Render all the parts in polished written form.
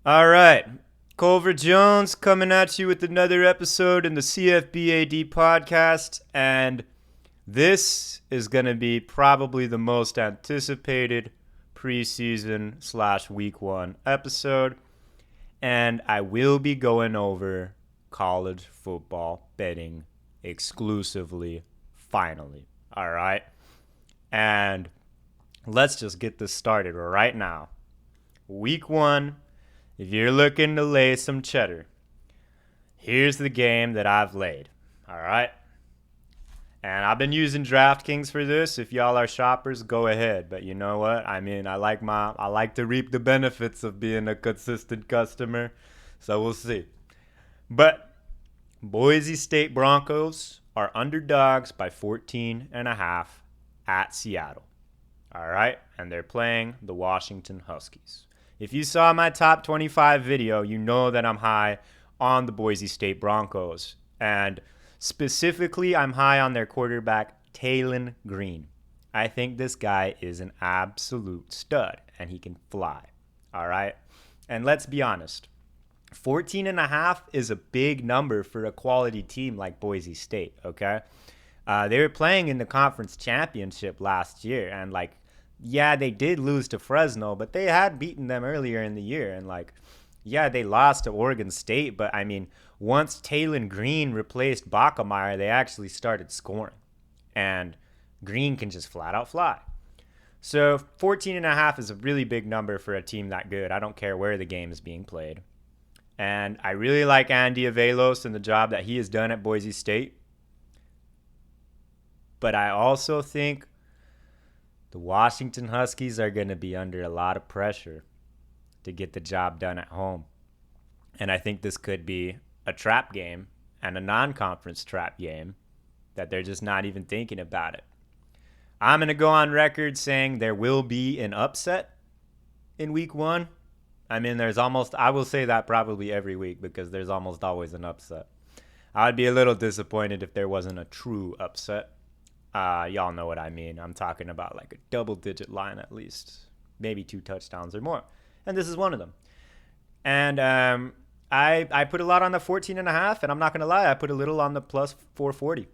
All right. Culver Jones coming at you with another episode in the CFBAD podcast. And this is going to be probably the most anticipated preseason slash week one episode. And I will be going over college football betting exclusively, finally. All right. And let's just get this started right now. Week one. If you're looking to lay some cheddar, here's the game that I've laid. All right. And I've been using DraftKings for this. If y'all are shoppers, go ahead. But you know what? I mean, I like to reap the benefits of being a consistent customer. So we'll see. But Boise State Broncos are underdogs by 14.5 at Seattle. All right. And they're playing the Washington Huskies. If you saw my top 25 video, you know that I'm high on the Boise State Broncos. And specifically, I'm high on their quarterback, Taylon Green. I think this guy is an absolute stud, and he can fly. All right? And let's be honest. 14.5 is a big number for a quality team like Boise State, okay? They were playing in the conference championship last year, and yeah, they did lose to Fresno, but they had beaten them earlier in the year. And yeah, they lost to Oregon State, but I mean, once Taylon Green replaced Bachmeier, they actually started scoring. And Green can just flat out fly. So 14.5 is a really big number for a team that good. I don't care where the game is being played. And I really like Andy Avalos and the job that he has done at Boise State. But I also think the Washington Huskies are going to be under a lot of pressure to get the job done at home. And I think this could be a trap game and a non-conference trap game that they're just not even thinking about it. I'm going to go on record saying there will be an upset in week one. I mean, I will say that probably every week because there's almost always an upset. I would be a little disappointed if there wasn't a true upset. Y'all know what I mean. I'm talking about like a double-digit line at least, maybe 2 touchdowns or more. And this is one of them. And I put a lot on the 14.5, and I'm not going to lie, I put a little on the plus 440.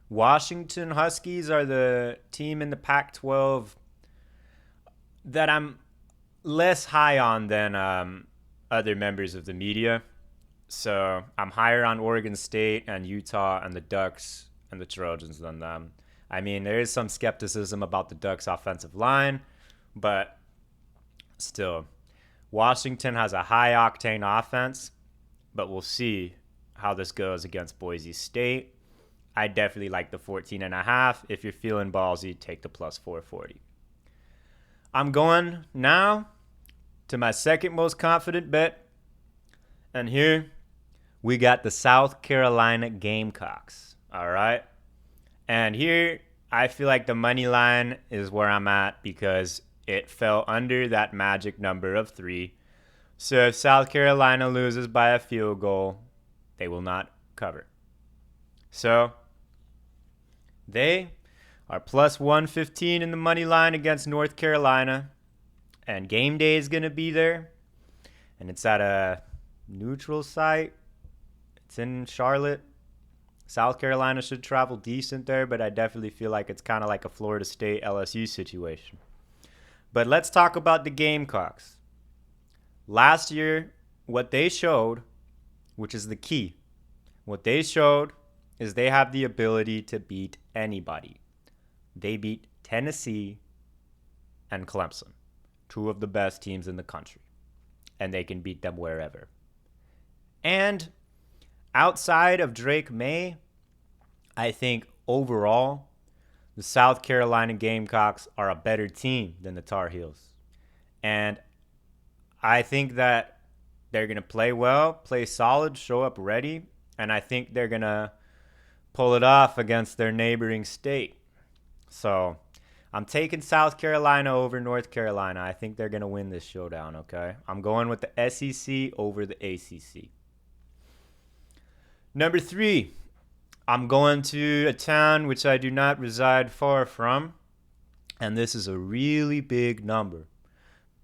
Washington Huskies are the team in the Pac-12 that I'm less high on than other members of the media. So I'm higher on Oregon State and Utah and the Ducks and the Trojans than them. I mean, there is some skepticism about the Ducks' offensive line, but still, Washington has a high-octane offense, but we'll see how this goes against Boise State. I definitely like the 14.5. If you're feeling ballsy, take the plus 440. I'm going now to my second most confident bet, and here we got the South Carolina Gamecocks. All right. And here, I feel like the money line is where I'm at because it fell under that magic number of 3. So if South Carolina loses by a field goal, they will not cover. So they are plus 115 in the money line against North Carolina. And game day is going to be there. And it's at a neutral site. It's in Charlotte. South Carolina should travel decent there, but I definitely feel like it's kind of like a Florida State LSU situation. But let's talk about the Gamecocks. Last year, what they showed, which is the key, what they showed is they have the ability to beat anybody. They beat Tennessee and Clemson, 2 of the best teams in the country, and they can beat them wherever. And outside of Drake May, I think overall, the South Carolina Gamecocks are a better team than the Tar Heels. And I think that they're going to play well, play solid, show up ready, and I think they're going to pull it off against their neighboring state. So I'm taking South Carolina over North Carolina. I think they're going to win this showdown, okay? I'm going with the SEC over the ACC. Number 3, I'm going to a town which I do not reside far from, and this is a really big number.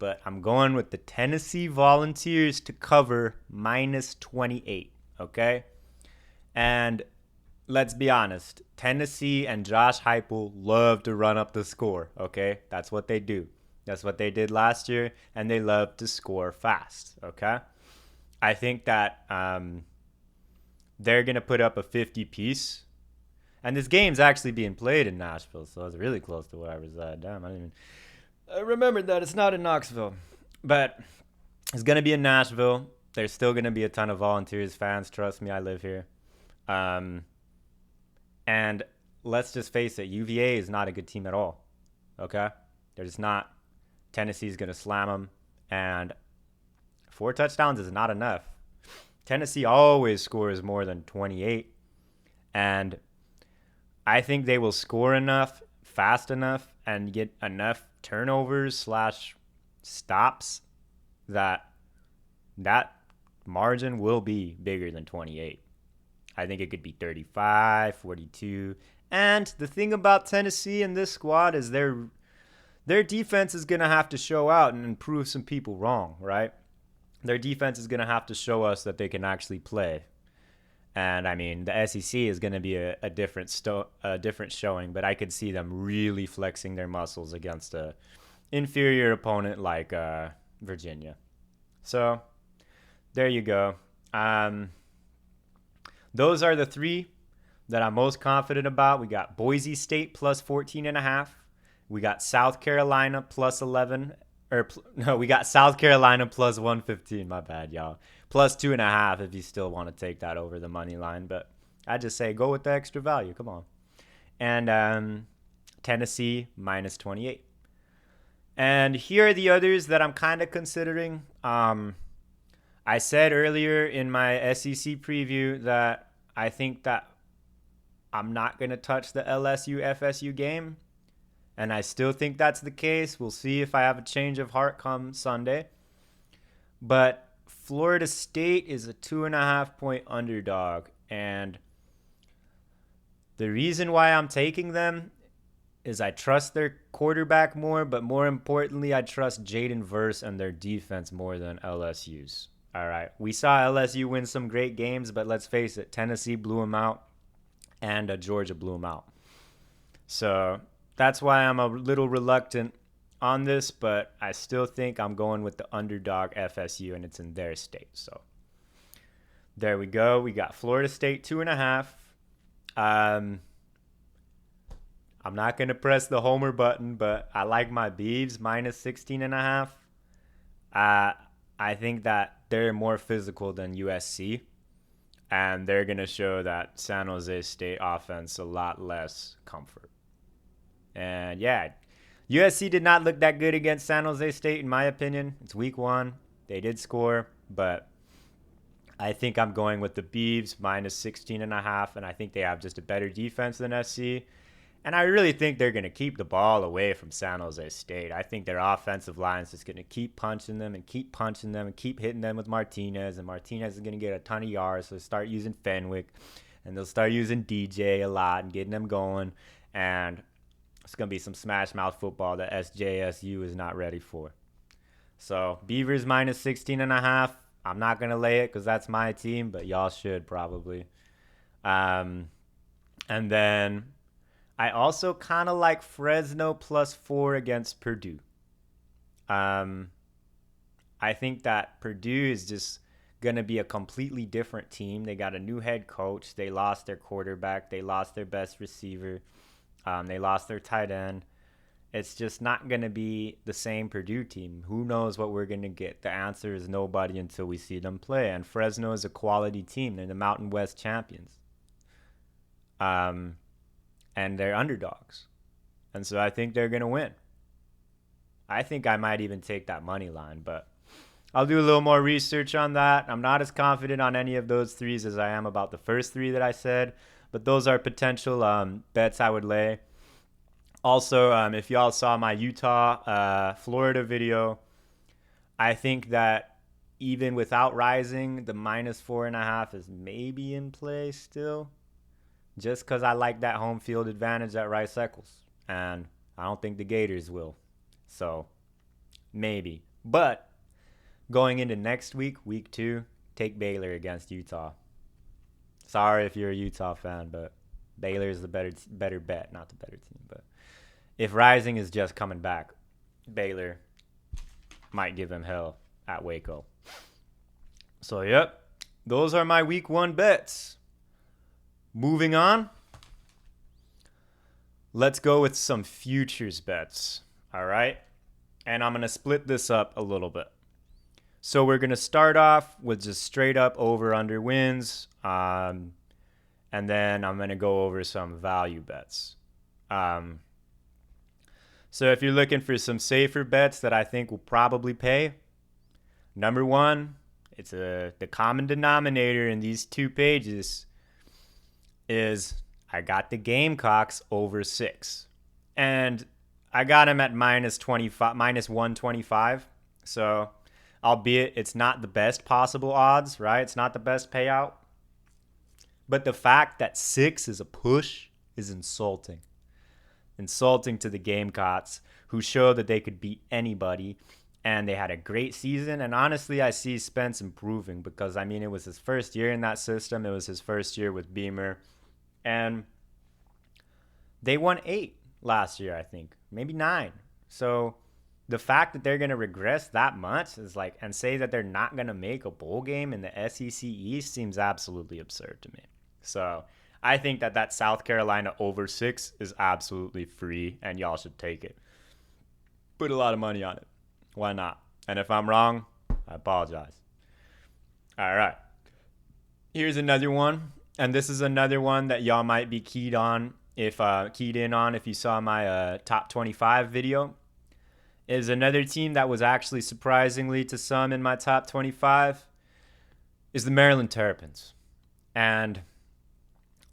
but I'm going with the Tennessee Volunteers to cover minus 28, okay? And let's be honest, Tennessee and Josh Heupel love to run up the score, okay? That's what they do. That's what they did last year, and they love to score fast, okay? I think that they're going to put up a 50 piece. And this game's actually being played in Nashville, so it's really close to where I reside. Damn, I remembered that it's not in Knoxville. But it's going to be in Nashville. There's still going to be a ton of Volunteers fans. Trust me, I live here. And let's just face it, UVA is not a good team at all. Okay? They're just not. Tennessee's going to slam them. And 4 touchdowns is not enough. Tennessee always scores more than 28. And I think they will score enough, fast enough, and get enough turnovers / stops that margin will be bigger than 28. I think it could be 35, 42. And the thing about Tennessee and this squad is their defense is going to have to show out and prove some people wrong, right? Their defense is going to have to show us that they can actually play. And I mean, the SEC is going to be a different showing, but I could see them really flexing their muscles against a inferior opponent like Virginia. So there you go. Those are the 3 that I'm most confident about. We got Boise State plus 14.5. We got South Carolina plus 11. We got South Carolina plus 115. My bad, y'all. Plus 2.5 if you still want to take that over the money line. But I just say go with the extra value. Come on. And Tennessee minus 28. And here are the others that I'm kind of considering. I said earlier in my SEC preview that I think that I'm not going to touch the LSU FSU game. And I still think that's the case. We'll see if I have a change of heart come Sunday. But Florida State is a 2.5 point underdog. And the reason why I'm taking them is I trust their quarterback more, but more importantly, I trust Jaden Verse and their defense more than LSU's. All right. We saw LSU win some great games, but let's face it, Tennessee blew them out and Georgia blew them out. So that's why I'm a little reluctant on this, but I still think I'm going with the underdog FSU, and it's in their state. So there we go. We got Florida State 2.5. I'm not going to press the homer button, but I like my Beavs minus 16.5. I think that they're more physical than USC, and they're going to show that San Jose State offense a lot less comfort. And yeah, USC did not look that good against San Jose State, in my opinion. It's week 1. They did score, but I think I'm going with the Beavs minus 16.5, and I think they have just a better defense than SC. And I really think they're going to keep the ball away from San Jose State. I think their offensive line is just going to keep punching them and keep punching them and keep hitting them with Martinez. And Martinez is going to get a ton of yards, so start using Fenwick. And they'll start using DJ a lot and getting them going. And it's going to be some smash mouth football that SJSU is not ready for. So Beavers minus 16.5. I'm not going to lay it because that's my team, but y'all should probably. And then I also kind of like Fresno plus 4 against Purdue. I think that Purdue is just going to be a completely different team. They got a new head coach. They lost their quarterback. They lost their best receiver. They lost their tight end. It's just not going to be the same Purdue team. Who knows what we're going to get? The answer is nobody until we see them play. And Fresno is a quality team. They're the Mountain West champions. And they're underdogs. And so I think they're going to win. I think I might even take that money line, but I'll do a little more research on that. I'm not as confident on any of those 3s as I am about the first 3 that I said, but those are potential bets I would lay. Also, if y'all saw my Utah, Florida video, I think that even without rising, the minus 4.5 is maybe in play still. Just because I like that home field advantage at Rice Eccles. And I don't think the Gators will. So, maybe. But going into next week, week 2, take Baylor against Utah. Sorry if you're a Utah fan, but Baylor is the better bet, not the better team. But if Rising is just coming back, Baylor might give him hell at Waco. So, yep, those are my week 1 bets. Moving on, let's go with some futures bets, all right? And I'm going to split this up a little bit. So we're going to start off with just straight up over-under wins, and then I'm going to go over some value bets. So if you're looking for some safer bets that I think will probably pay, number 1, it's the common denominator in these 2 pages is I got the Gamecocks over 6. And I got them at minus 125. So, albeit it's not the best possible odds, right? It's not the best payout. But the fact that 6 is a push is insulting. Insulting to the Gamecocks, who showed that they could beat anybody. And they had a great season. And honestly, I see Spence improving because, I mean, it was his first year in that system. It was his first year with Beamer. And they won 8 last year, I think. Maybe 9. So the fact that they're going to regress that much is like, and say that they're not going to make a bowl game in the SEC East seems absolutely absurd to me. So I think that South Carolina over 6 is absolutely free and y'all should take it. Put a lot of money on it. Why not? And if I'm wrong, I apologize. All right. Here's another one. And this is another one that y'all might be keyed in on if you saw my top 25 video. Is another team that was actually surprisingly to some in my top 25 is the Maryland Terrapins. And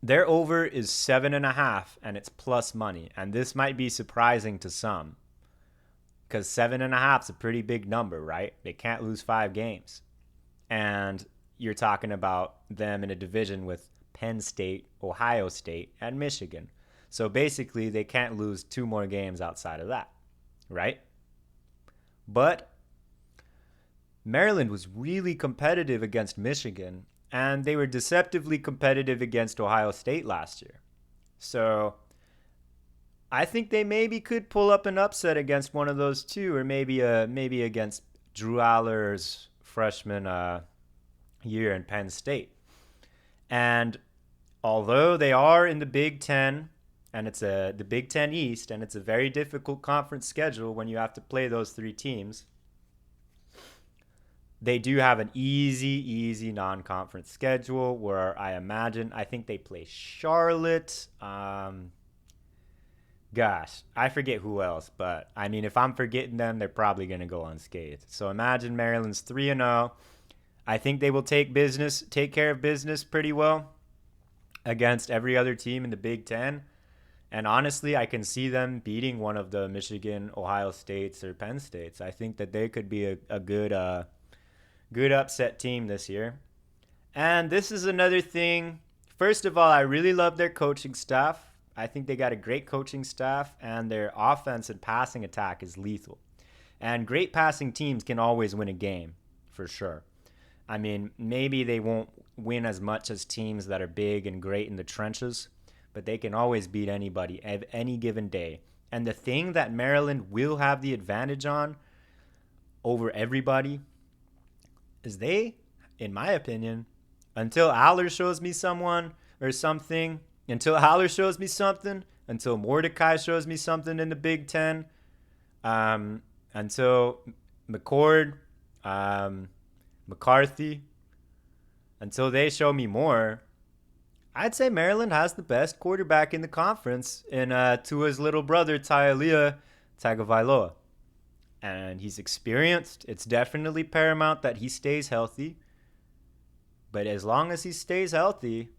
their over is 7.5 and it's plus money. And this might be surprising to some because 7.5 is a pretty big number, right? They can't lose 5 games. And you're talking about them in a division with Penn State, Ohio State, and Michigan. So basically, they can't lose 2 more games outside of that, right? But Maryland was really competitive against Michigan, and they were deceptively competitive against Ohio State last year. So I think they maybe could pull up an upset against one of those two, or maybe against Drew Aller's freshman year in Penn State. And although they are in the Big Ten, and it's the Big Ten East, and it's a very difficult conference schedule when you have to play those 3 teams, they do have an easy non-conference schedule where I think they play Charlotte. Gosh, I forget who else, but I mean, if I'm forgetting them, they're probably going to go unscathed. So imagine Maryland's 3-0. I think they will take care of business pretty well against every other team in the Big Ten. And honestly, I can see them beating one of the Michigan, Ohio States, or Penn States. I think that they could be a good upset team this year. And this is another thing. First of all, I really love their coaching staff. I think they got a great coaching staff, and their offense and passing attack is lethal. And great passing teams can always win a game, for sure. I mean, maybe they won't win as much as teams that are big and great in the trenches, but they can always beat anybody at any given day. And the thing that Maryland will have the advantage on over everybody is they, in my opinion, until Aller shows me someone or something, until Mordecai shows me something in the Big Ten, until McCord, McCarthy, until they show me more, I'd say Maryland has the best quarterback in the conference in Tua's little brother, Taulia Tagovailoa. And he's experienced. It's definitely paramount that he stays healthy. But as long as he stays healthy,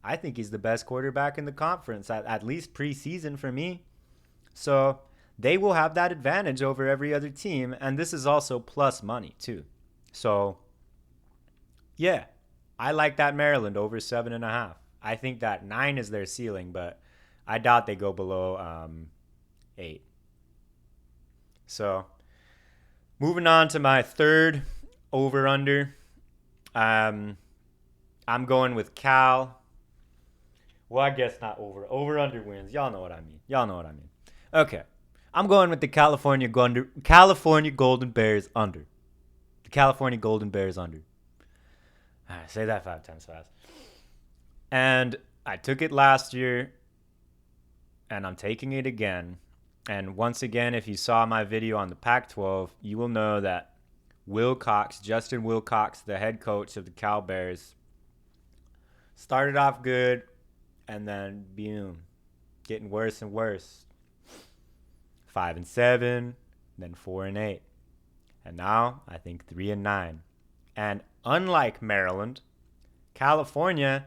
I think he's the best quarterback in the conference, at least preseason for me. So they will have that advantage over every other team. And this is also plus money, too. So, yeah, I like that Maryland over 7.5. I think that 9 is their ceiling, but I doubt they go below 8. So Moving on to my third over-under. I'm going with Cal. Well, I guess not over. Over-under wins. Y'all know what I mean. Okay. I'm going with the California Golden Bears under. The California Golden Bears under. Say that 5 times fast. And I took it last year, and I'm taking it again. And once again, if you saw my video on the Pac-12, you will know that Justin Wilcox, the head coach of the Cal Bears, started off good, and then boom, getting worse and worse. 5-7, then 4-8, and now I think 3-9. And unlike Maryland, California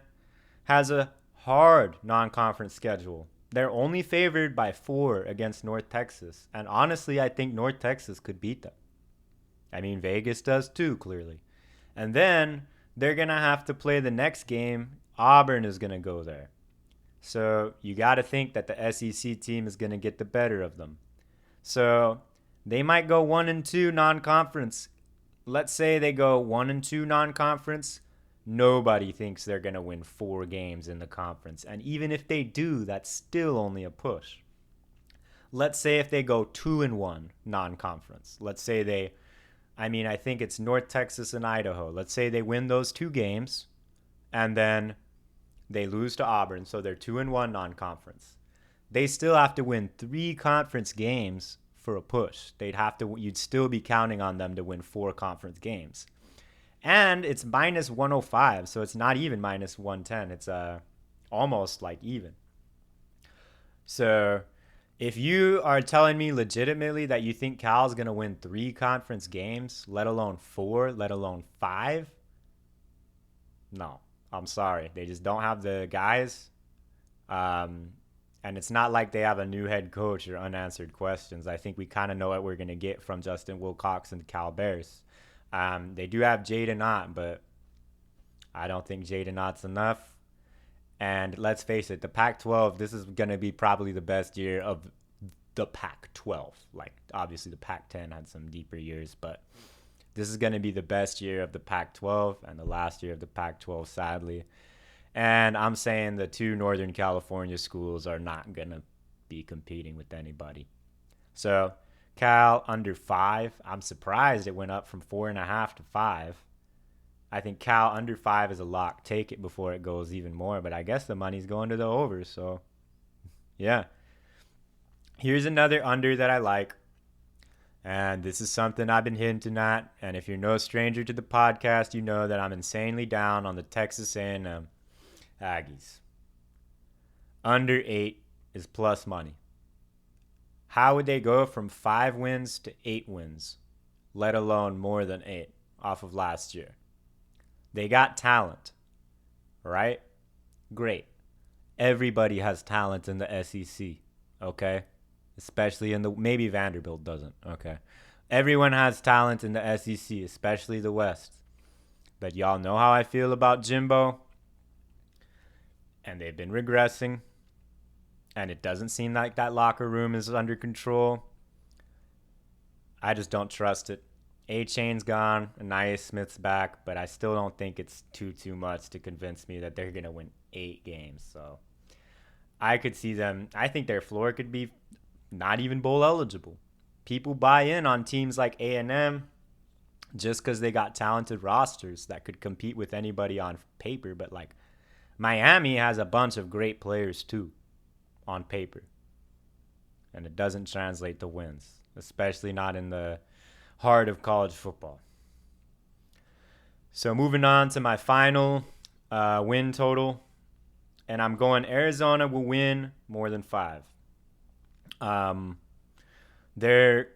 has a hard non-conference schedule. They're only favored by 4 against North Texas, and honestly, I think North Texas could beat them. I mean, Vegas does too, clearly. And then they're gonna have to play the next game. Auburn is gonna go there. So you got to think that the SEC team is going to get the better of them. So they might go 1-2 non-conference. Let's say they go 1-2 non-conference. Nobody thinks they're going to win 4 games in the conference. And even if they do, that's still only a push. Let's say if they go 2-1 non-conference. Let's say I think it's North Texas and Idaho. Let's say they win those 2 games and then they lose to Auburn, so they're 2-1 non-conference. They still have to win 3 conference games for a push. You'd still be counting on them to win 4 conference games. And it's minus 105, so it's not even minus 110. It's almost like even. So if you are telling me legitimately that you think Cal's going to win 3 conference games, let alone 4, let alone 5, no. I'm sorry. They just don't have the guys. And it's not like they have a new head coach or unanswered questions. I think we kind of know what we're going to get from Justin Wilcox and the Cal Bears. They do have Jaden Ott, but I don't think Jaden Ott's enough. And let's face it, the Pac-12, this is going to be probably the best year of the Pac-12. Like, obviously, the Pac-10 had some deeper years, but this is going to be the best year of the Pac-12 and the last year of the Pac-12, sadly. And I'm saying the 2 Northern California schools are not going to be competing with anybody. So Cal under 5. I'm surprised it went up from 4.5 to 5. I think Cal under 5 is a lock. Take it before it goes even more. But I guess the money's going to the over. So, yeah. Here's another under that I like. And this is something I've been hinting at. And if you're no stranger to the podcast, you know that I'm insanely down on the Texas A&M Aggies. Under 8 is plus money. How would they go from 5 wins to 8 wins, let alone more than 8 off of last year? They got talent, right? Great. Everybody has talent in the SEC, okay? Especially maybe Vanderbilt doesn't, okay? Everyone has talent in the SEC, especially the West. But y'all know how I feel about Jimbo. And they've been regressing. And it doesn't seem like that locker room is under control. I just don't trust it. A-Chain's gone, Anaya Smith's back, but I still don't think it's too much to convince me that they're going to win 8 games. So I could see them. I think their floor could be not even bowl eligible. People buy in on teams like A&M just because they got talented rosters that could compete with anybody on paper. But like Miami has a bunch of great players too on paper. And it doesn't translate to wins, especially not in the heart of college football. So moving on to my final win total. And I'm going Arizona will win more than 5. Their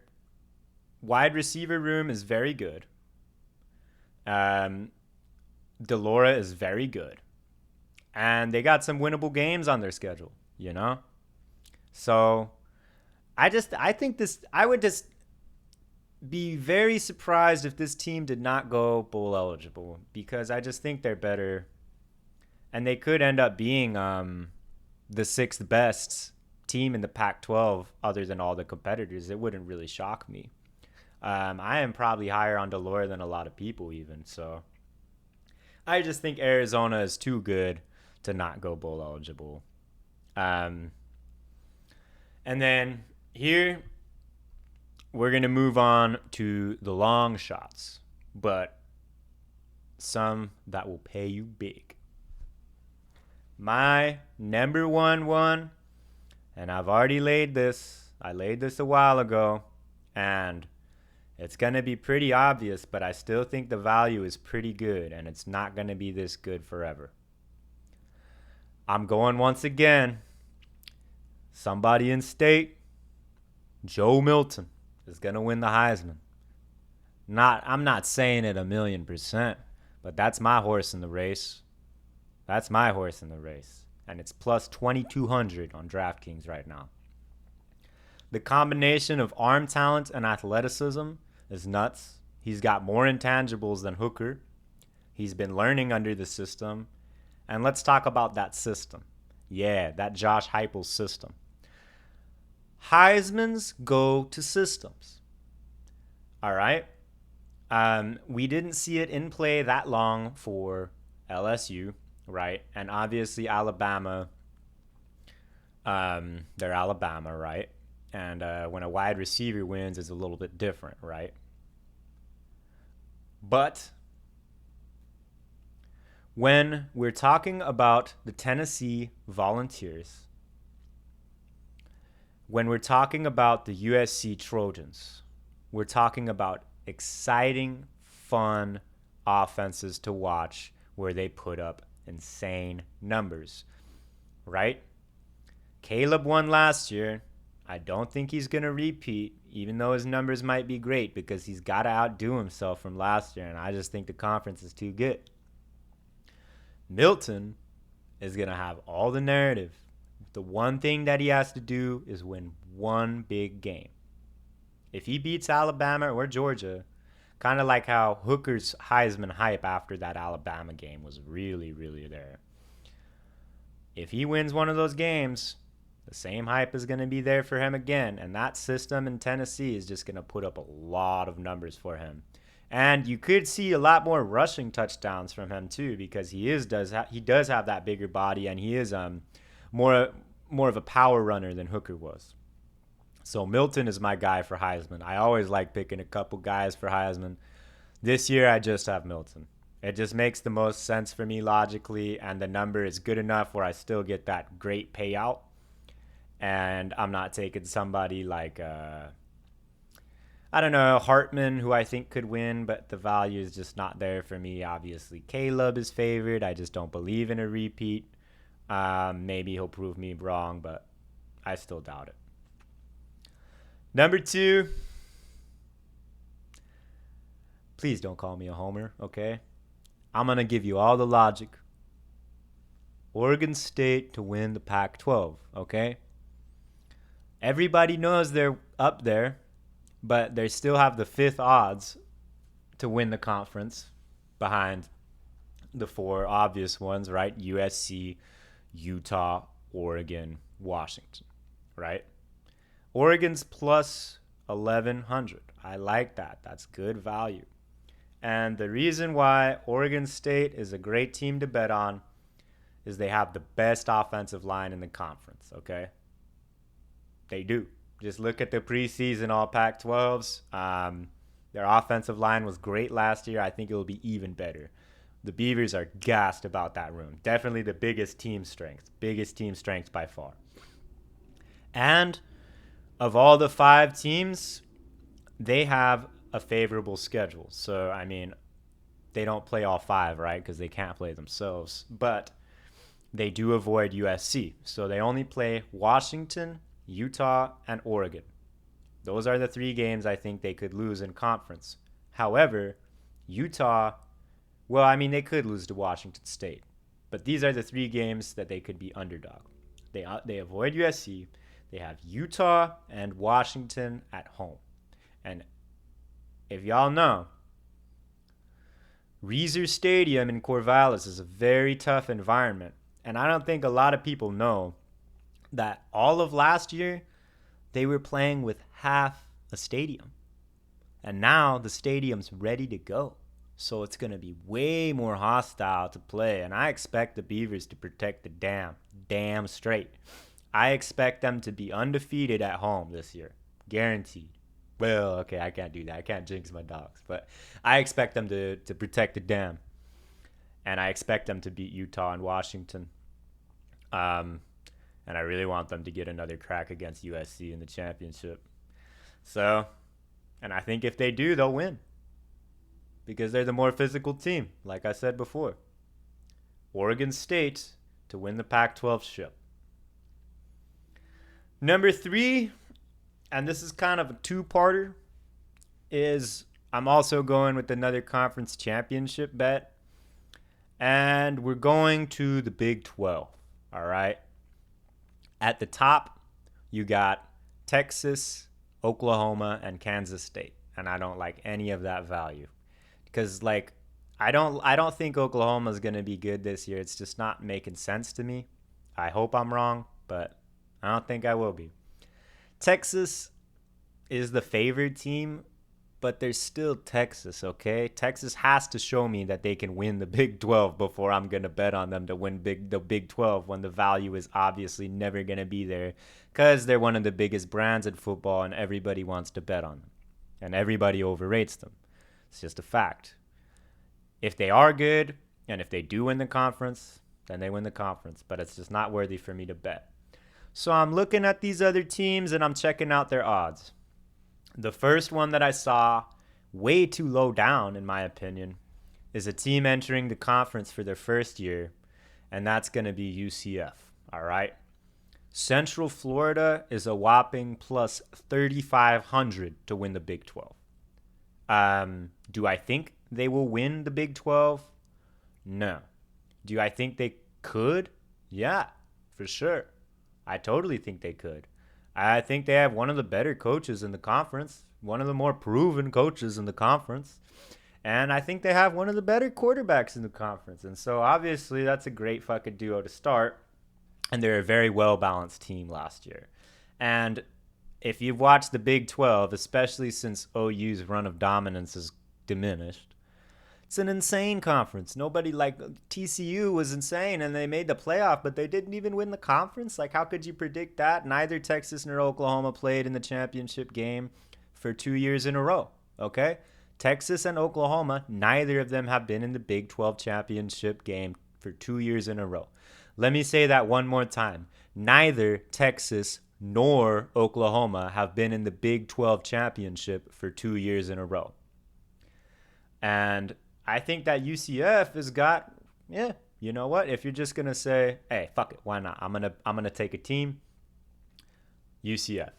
wide receiver room is very good. Delora is very good. And they got some winnable games on their schedule, you know? So I would just be very surprised if this team did not go bowl eligible, because I just think they're better. And they could end up being the 6th best team in the Pac-12 other than all the competitors. It wouldn't really shock me. I am probably higher on Delore than a lot of people, even. So I just think Arizona is too good to not go bowl eligible. Um, and then here we're going to move on to the long shots, but some that will pay you big. My number one, and I've already laid this. I laid this a while ago, and it's going to be pretty obvious, but I still think the value is pretty good, and it's not going to be this good forever. I'm going once again. Somebody in state, Joe Milton, is going to win the Heisman. I'm not saying it 1,000,000%, but that's my horse in the race. That's my horse in the race. And it's plus 2,200 on DraftKings right now. The combination of arm talent and athleticism is nuts. He's got more intangibles than Hooker. He's been learning under the system. And let's talk about that system. Yeah, that Josh Heupel system. Heismans go to systems. All right? We didn't see it in play that long for LSU, right? And obviously Alabama, they're Alabama, right? And when a wide receiver wins, it's a little bit different, right? But when we're talking about the Tennessee Volunteers, when we're talking about the USC Trojans, we're talking about exciting, fun offenses to watch where they put up insane numbers, right? Caleb won last year. I don't think he's going to repeat, even though his numbers might be great, because he's got to outdo himself from last year, and I just think the conference is too good. Milton is going to have all the narrative. The one thing that he has to do is win one big game. If he beats Alabama or Georgia, kind of like how Hooker's Heisman hype after that Alabama game was really, really there. If he wins one of those games, the same hype is going to be there for him again. And that system in Tennessee is just going to put up a lot of numbers for him. And you could see a lot more rushing touchdowns from him too, because he does have that bigger body, and he is more of a power runner than Hooker was. So Milton is my guy for Heisman. I always like picking a couple guys for Heisman. This year I just have Milton. It just makes the most sense for me logically, and the number is good enough where I still get that great payout. And I'm not taking somebody like, I don't know, Hartman, who I think could win, but the value is just not there for me. Obviously, Caleb is favored. I just don't believe in a repeat. Maybe he'll prove me wrong, but I still doubt it. Number 2. Please don't call me a homer, okay? I'm going to give you all the logic. Oregon State to win the Pac-12, okay? Everybody knows they're up there, but they still have the 5th odds to win the conference behind the 4 obvious ones, right? USC, Utah, Oregon, Washington, right? Oregon's plus 1,100. I like that. That's good value. And the reason why Oregon State is a great team to bet on is they have the best offensive line in the conference, okay? They do. Just look at the preseason all Pac-12s. Their offensive line was great last year. I think it will be even better. The Beavers are gassed about that room. Definitely the biggest team strength by far. And of all the 5 teams, they have a favorable schedule. So, I mean, they don't play all 5, right? Because they can't play themselves. But they do avoid USC. So they only play Washington, Utah, and Oregon. Those are the 3 games I think they could lose in conference. However, Utah, well, I mean, they could lose to Washington State. But these are the 3 games that they could be underdog. They avoid USC. They have Utah and Washington at home. And if y'all know, Reser Stadium in Corvallis is a very tough environment. And I don't think a lot of people know that all of last year, they were playing with half a stadium. And now the stadium's ready to go. So it's going to be way more hostile to play. And I expect the Beavers to protect the damn straight. I expect them to be undefeated at home this year. Guaranteed. Well, okay, I can't do that. I can't jinx my dogs. But I expect them to protect the dam. And I expect them to beat Utah and Washington. And I really want them to get another crack against USC in the championship. So, and I think if they do, they'll win. Because they're the more physical team, like I said before. Oregon State to win the Pac-12 ship. Number 3, and this is kind of a two-parter, is I'm also going with another conference championship bet. And we're going to the Big 12, all right? At the top, you got Texas, Oklahoma, and Kansas State. And I don't like any of that value. Because, like, I don't think Oklahoma is going to be good this year. It's just not making sense to me. I hope I'm wrong, but I don't think I will be. Texas is the favored team, but they're still Texas, okay? Texas has to show me that they can win the Big 12 before I'm going to bet on them to win the Big 12 when the value is obviously never going to be there because they're one of the biggest brands in football and everybody wants to bet on them. And everybody overrates them. It's just a fact. If they are good and if they do win the conference, then they win the conference. But it's just not worthy for me to bet. So I'm looking at these other teams and I'm checking out their odds. The first one that I saw, way too low down in my opinion, is a team entering the conference for their first year, and that's going to be UCF. All right. Central Florida is a whopping plus 3,500 to win the Big 12. Do I think they will win the Big 12? No. Do I think they could? Yeah, for sure. I totally think they could. I think they have one of the better coaches in the conference, one of the more proven coaches in the conference, and I think they have one of the better quarterbacks in the conference. And so obviously that's a great fucking duo to start, and they're a very well-balanced team last year. And if you've watched the Big 12, especially since OU's run of dominance has diminished, it's an insane conference. Nobody, like, TCU was insane and they made the playoff, but they didn't even win the conference. Like, how could you predict that? Neither Texas nor Oklahoma played in the championship game for 2 years in a row, okay? Texas and Oklahoma, neither of them have been in the Big 12 championship game for 2 years in a row. Let me say that one more time. Neither Texas nor Oklahoma have been in the Big 12 championship for 2 years in a row. And I think that UCF has got, yeah, you know what? If you're just going to say, hey, fuck it, why not? I'm going to take a team, UCF.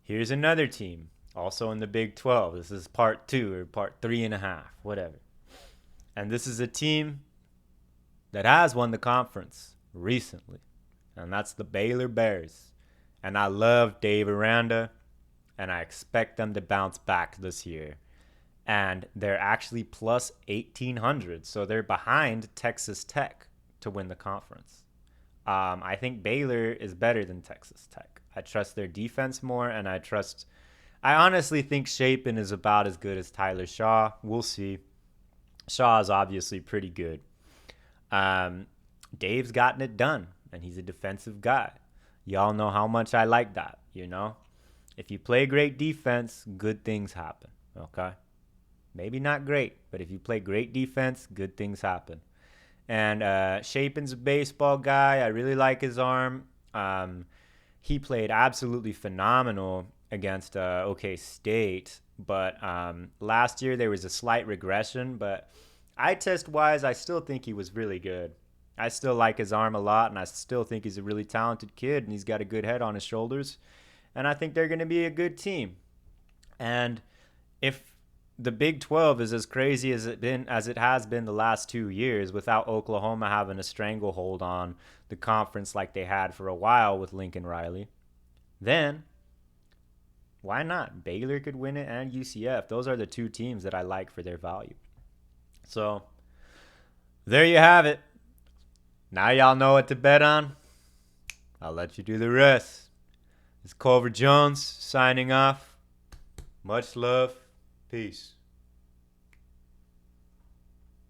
Here's another team, also in the Big 12. This is part 2 or part 3.5, whatever. And this is a team that has won the conference recently. And that's the Baylor Bears. And I love Dave Aranda, and I expect them to bounce back this year. And they're actually plus 1,800, so they're behind Texas Tech to win the conference. I think Baylor is better than Texas Tech. I trust their defense more, and I honestly think Shapen is about as good as Tyler Shaw. We'll see. Shaw is obviously pretty good. Dave's gotten it done, and he's a defensive guy. Y'all know how much I like that, you know? If you play great defense, good things happen, okay? Maybe not great, but if you play great defense, good things happen. And Shapen's a baseball guy. I really like his arm. He played absolutely phenomenal against OK State. But last year there was a slight regression. But eye test-wise, I still think he was really good. I still like his arm a lot, and I still think he's a really talented kid, and he's got a good head on his shoulders. And I think they're going to be a good team. And if the Big 12 is as crazy as it has been the last 2 years without Oklahoma having a stranglehold on the conference like they had for a while with Lincoln Riley, then why not? Baylor could win it and UCF. Those are the two teams that I like for their value. So there you have it. Now y'all know what to bet on. I'll let you do the rest. It's Culver Jones signing off. Much love. Peace.